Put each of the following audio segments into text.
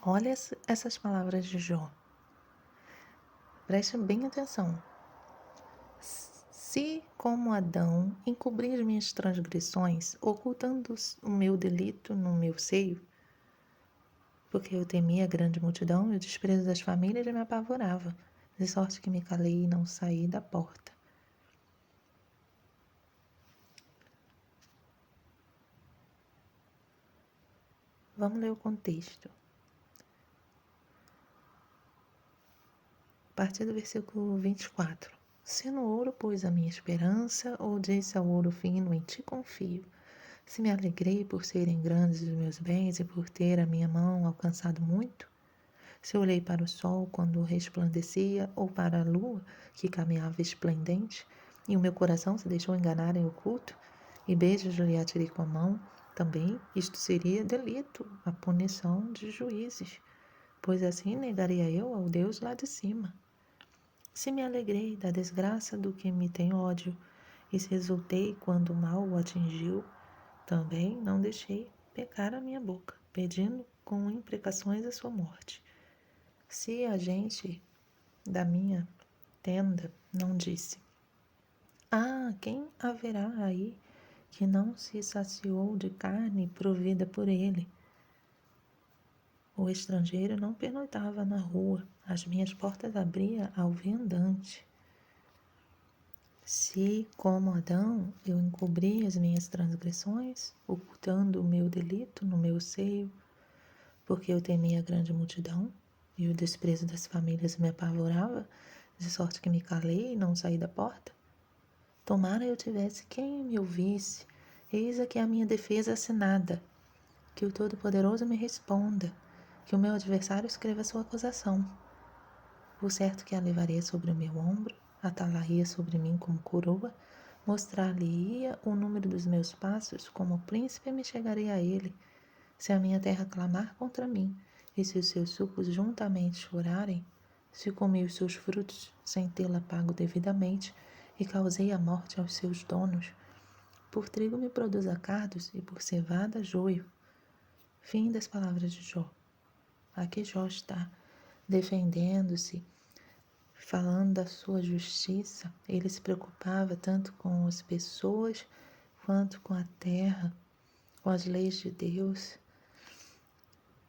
Olha essas palavras de Jó. Preste bem atenção. Se, como Adão, encobrir minhas transgressões, ocultando o meu delito no meu seio, porque eu temia a grande multidão e o desprezo das famílias me apavorava, de sorte que me calei e não saí da porta. Vamos ler o contexto. A partir do versículo 24. Se no ouro pus a minha esperança, ou disse ao ouro fino, em ti confio. Se me alegrei por serem grandes os meus bens e por ter a minha mão alcançado muito, se olhei para o sol quando resplandecia, ou para a lua que caminhava esplendente, e o meu coração se deixou enganar em oculto, e beijos lhe atirei com a mão, também isto seria delito, a punição de juízes, pois assim negaria eu ao Deus lá de cima. Se me alegrei da desgraça do que me tem ódio, e se exultei quando o mal o atingiu, também não deixei pecar a minha boca, pedindo com imprecações a sua morte. Se a gente da minha tenda não disse: ah, quem haverá aí que não se saciou de carne provida por ele? O estrangeiro não pernoitava na rua, as minhas portas abria ao viandante. Se, como Adão, eu encobri as minhas transgressões, ocultando o meu delito no meu seio, porque eu temia a grande multidão, e o desprezo das famílias me apavorava, de sorte que me calei e não saí da porta, tomara eu tivesse quem me ouvisse, eis aqui a minha defesa assinada, que o Todo-Poderoso me responda, que o meu adversário escreva sua acusação. O certo que a levaria sobre o meu ombro, atalaria sobre mim como coroa, mostrar-lhe-ia o número dos meus passos, como príncipe me chegaria a ele. Se a minha terra clamar contra mim, e se os seus sucos juntamente chorarem, se comi os seus frutos sem tê-la pago devidamente, e causei a morte aos seus donos, por trigo me produza cardos, e por cevada joio. Fim das palavras de Jó. Aqui Jó está defendendo-se, falando da sua justiça. Ele se preocupava tanto com as pessoas quanto com a terra, com as leis de Deus.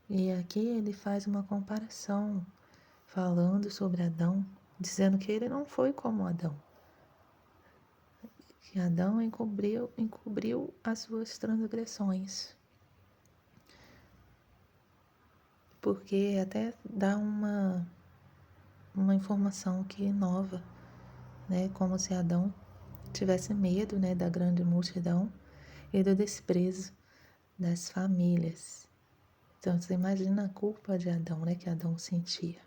E aqui ele faz uma comparação, falando sobre Adão, dizendo que ele não foi como Adão, que Adão encobriu as suas transgressões. Porque até dá uma informação que inova, né? Como se Adão tivesse medo, né, da grande multidão e do desprezo das famílias. Então você imagina a culpa de Adão, né, que Adão sentia.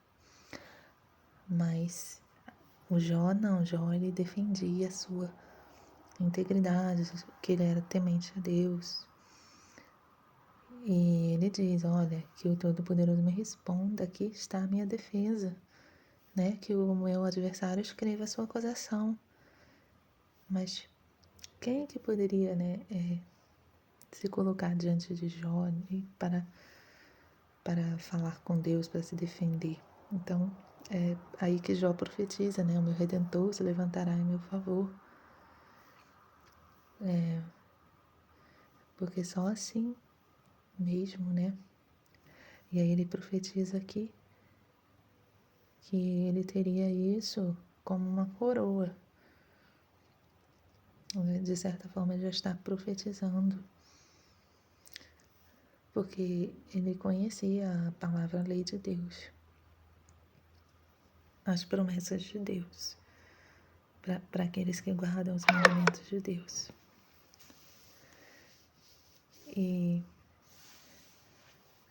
Mas o Jó não, o Jó ele defendia a sua integridade, que ele era temente a Deus. E ele diz, olha, que o Todo-Poderoso me responda, aqui está a minha defesa, né, que o meu adversário escreva a sua acusação. Mas quem que poderia, né, se colocar diante de Jó para falar com Deus, para se defender? Então, é aí que Jó profetiza, né, o meu Redentor se levantará em meu favor. Porque só assim mesmo, né? E aí ele profetiza aqui que ele teria isso como uma coroa. De certa forma, ele já está profetizando, porque ele conhecia a palavra, a lei de Deus, as promessas de Deus, para aqueles que guardam os mandamentos de Deus. E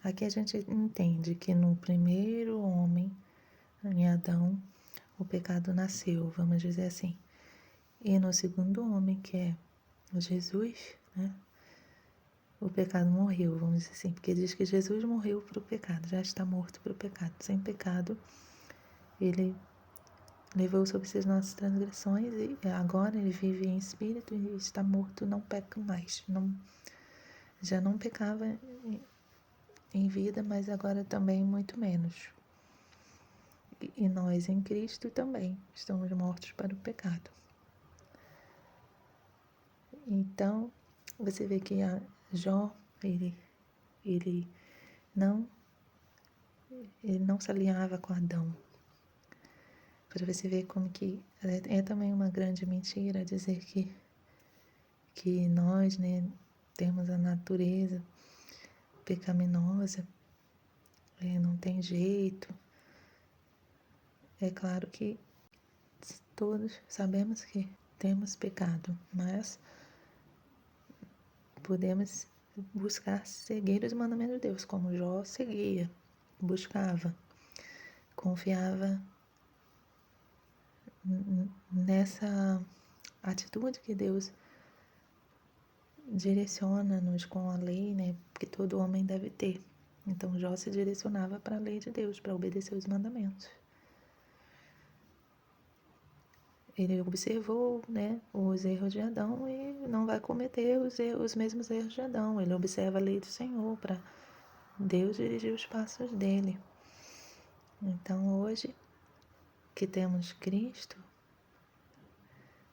aqui a gente entende que no primeiro homem, em Adão, o pecado nasceu, vamos dizer assim. E no segundo homem, que é Jesus, né, o pecado morreu, vamos dizer assim, porque diz que Jesus morreu para o pecado, já está morto para o pecado. Sem pecado, ele levou sobre si as nossas transgressões e agora ele vive em espírito e está morto, não peca mais. Já não pecava em vida, mas agora também muito menos. E nós em Cristo também estamos mortos para o pecado. Então, você vê que a Jó, ele não, ele não se alinhava com Adão. Para você ver como que é também uma grande mentira dizer que nós, né, temos a natureza pecaminosa, não tem jeito. É claro que todos sabemos que temos pecado, mas podemos buscar seguir os mandamentos de Deus, como Jó seguia, buscava, confiava nessa atitude que Deus direciona-nos com a lei, né, que todo homem deve ter. Então Jó se direcionava para a lei de Deus, para obedecer os mandamentos. Ele observou, né, os erros de Adão e não vai cometer os mesmos erros de Adão. Ele observa a lei do Senhor para Deus dirigir os passos dele. Então hoje que temos Cristo,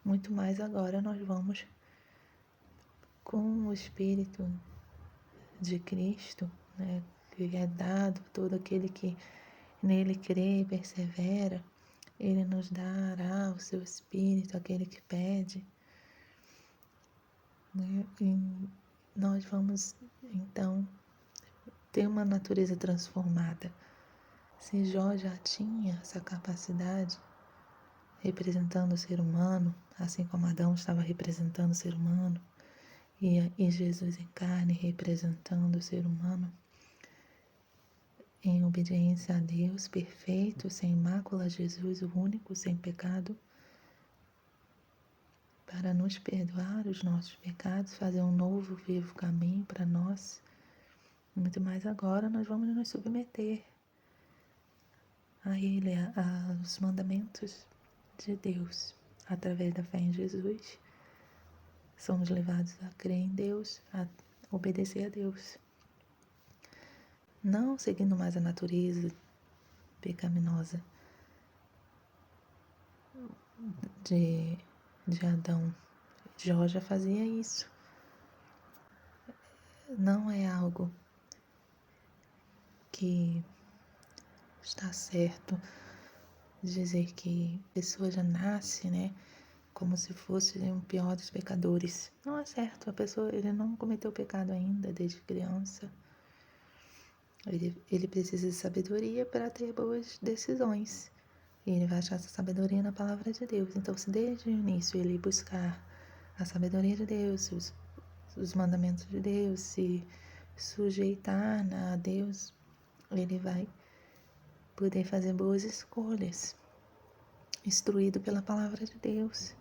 muito mais agora nós vamos com o Espírito de Cristo, né, que é dado todo aquele que nele crê e persevera. Ele nos dará o seu Espírito, aquele que pede, né? E nós vamos, então, ter uma natureza transformada. Se Jó já tinha essa capacidade, representando o ser humano, assim como Adão estava representando o ser humano, e Jesus em carne representando o ser humano, em obediência a Deus, perfeito, sem mácula, Jesus, o único, sem pecado, para nos perdoar os nossos pecados, fazer um novo, vivo caminho para nós. Muito mais agora nós vamos nos submeter a Ele, aos mandamentos de Deus, através da fé em Jesus. Somos levados a crer em Deus, a obedecer a Deus. Não seguindo mais a natureza pecaminosa de Adão. Jó já fazia isso. Não é algo que está certo dizer que a pessoa já nasce, né, como se fosse o pior dos pecadores. Não é certo. A pessoa, ele não cometeu pecado ainda desde criança. Ele precisa de sabedoria para ter boas decisões. E ele vai achar essa sabedoria na palavra de Deus. Então, se desde o início ele buscar a sabedoria de Deus, os mandamentos de Deus, se sujeitar a Deus, ele vai poder fazer boas escolhas, instruído pela palavra de Deus.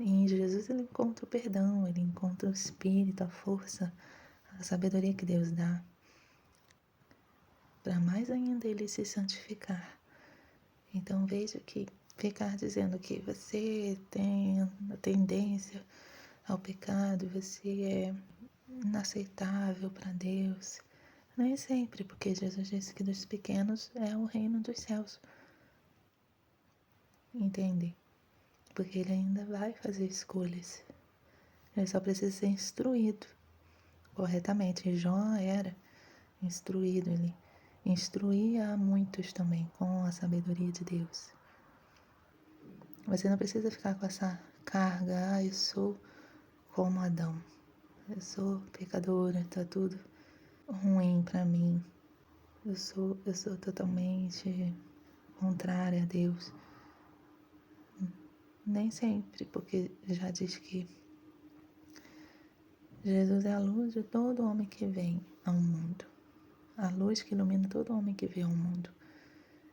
E em Jesus ele encontra o perdão, ele encontra o Espírito, a força, a sabedoria que Deus dá, para mais ainda ele se santificar. Então veja que ficar dizendo que você tem a tendência ao pecado, você é inaceitável para Deus, nem sempre, porque Jesus disse que dos pequenos é o reino dos céus. Entende? Porque ele ainda vai fazer escolhas. Ele só precisa ser instruído corretamente. E Jó era instruído, ele instruía a muitos também com a sabedoria de Deus. Você não precisa ficar com essa carga, eu sou como Adão, eu sou pecadora, tá tudo ruim para mim, eu sou totalmente contrária a Deus. Nem sempre, porque já diz que Jesus é a luz de todo homem que vem ao mundo, a luz que ilumina todo homem que vem ao mundo.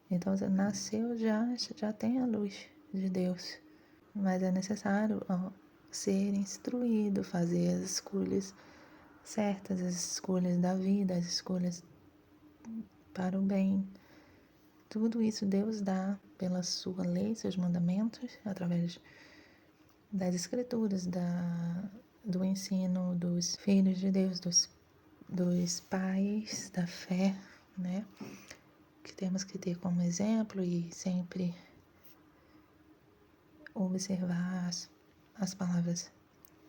Então você nasceu, já tem a luz de Deus, mas é necessário ser instruído, fazer as escolhas certas, as escolhas da vida, as escolhas para o bem. Tudo isso Deus dá pela sua lei, seus mandamentos, através das escrituras, do ensino dos filhos de Deus, dos dos pais da fé, né? Que temos que ter como exemplo e sempre observar as palavras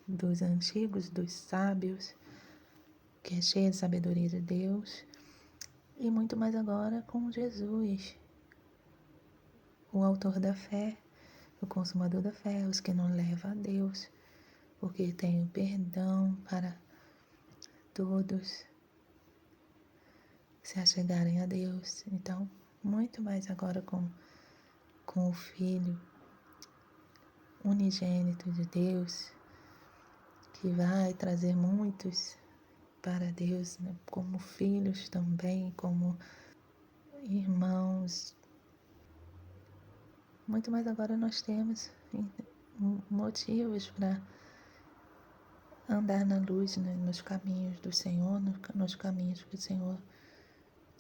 dos antigos, dos sábios, que é cheia de sabedoria de Deus, e muito mais agora com Jesus, o autor da fé, o consumador da fé, os que nos levam a Deus, porque tem o perdão para todos se achegarem a Deus. Então, muito mais agora com o Filho unigênito de Deus, que vai trazer muitos para Deus, né? Como filhos também, como irmãos. Muito mais agora nós temos motivos para andar na luz, né? Nos caminhos do Senhor, nos caminhos que o Senhor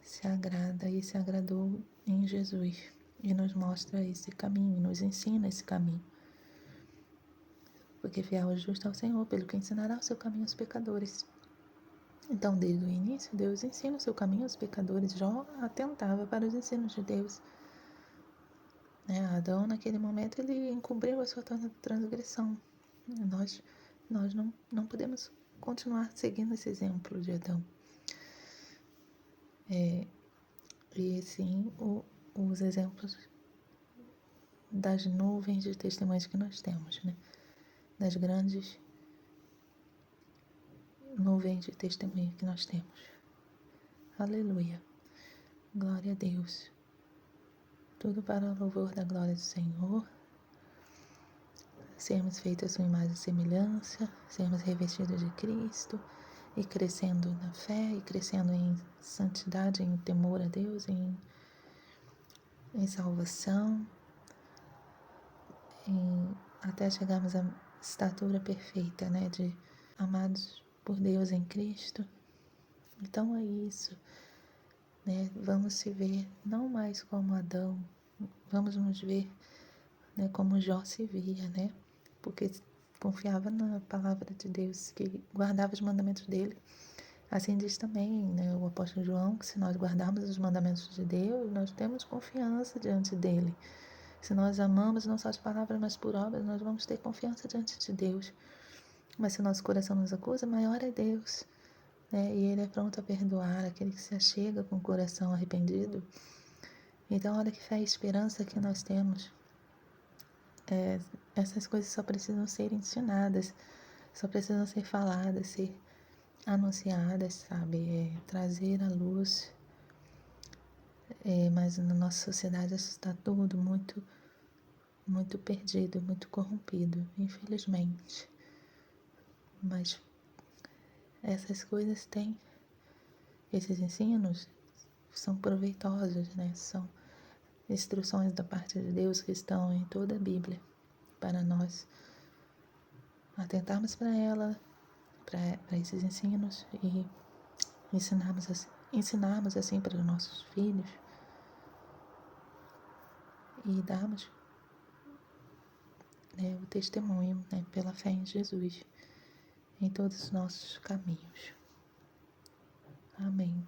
se agrada e se agradou em Jesus. E nos mostra esse caminho, nos ensina esse caminho. Porque fiel e justo é o Senhor, pelo que ensinará o seu caminho aos pecadores. Então, desde o início, Deus ensina o seu caminho aos pecadores. Jó atentava para os ensinos de Deus. Adão, naquele momento, ele encobriu a sua transgressão. Nós não podemos continuar seguindo esse exemplo de Adão. E sim, os exemplos das nuvens de testemunhas que nós temos, né? Das grandes nuvens de testemunha que nós temos. Aleluia. Glória a Deus. Tudo para o louvor da glória do Senhor. Sermos feitos a sua imagem e semelhança, sermos revestidos de Cristo e crescendo na fé e crescendo em santidade, em temor a Deus, em salvação, até chegarmos à estatura perfeita, né, de amados por Deus em Cristo. Então é isso, né? Vamos se ver não mais como Adão, vamos nos ver, né, como Jó se via, né? Porque confiava na palavra de Deus, que guardava os mandamentos dele. Assim diz também, né, o apóstolo João, que se nós guardarmos os mandamentos de Deus, nós temos confiança diante dele. Se nós amamos não só de palavras, mas por obras, nós vamos ter confiança diante de Deus. Mas se nosso coração nos acusa, maior é Deus, né? E Ele é pronto a perdoar aquele que se achega com o coração arrependido. Então, olha que fé e esperança que nós temos. Essas coisas só precisam ser ensinadas, só precisam ser faladas, ser anunciadas, sabe? Trazer à luz. Mas na nossa sociedade isso está tudo muito, muito perdido, muito corrompido, infelizmente. Mas essas coisas têm, esses ensinos são proveitosos, né? São instruções da parte de Deus que estão em toda a Bíblia para nós atentarmos para ela, para esses ensinos e ensinarmos assim para os nossos filhos e darmos, né, o testemunho, né, pela fé em Jesus em todos os nossos caminhos. Amém.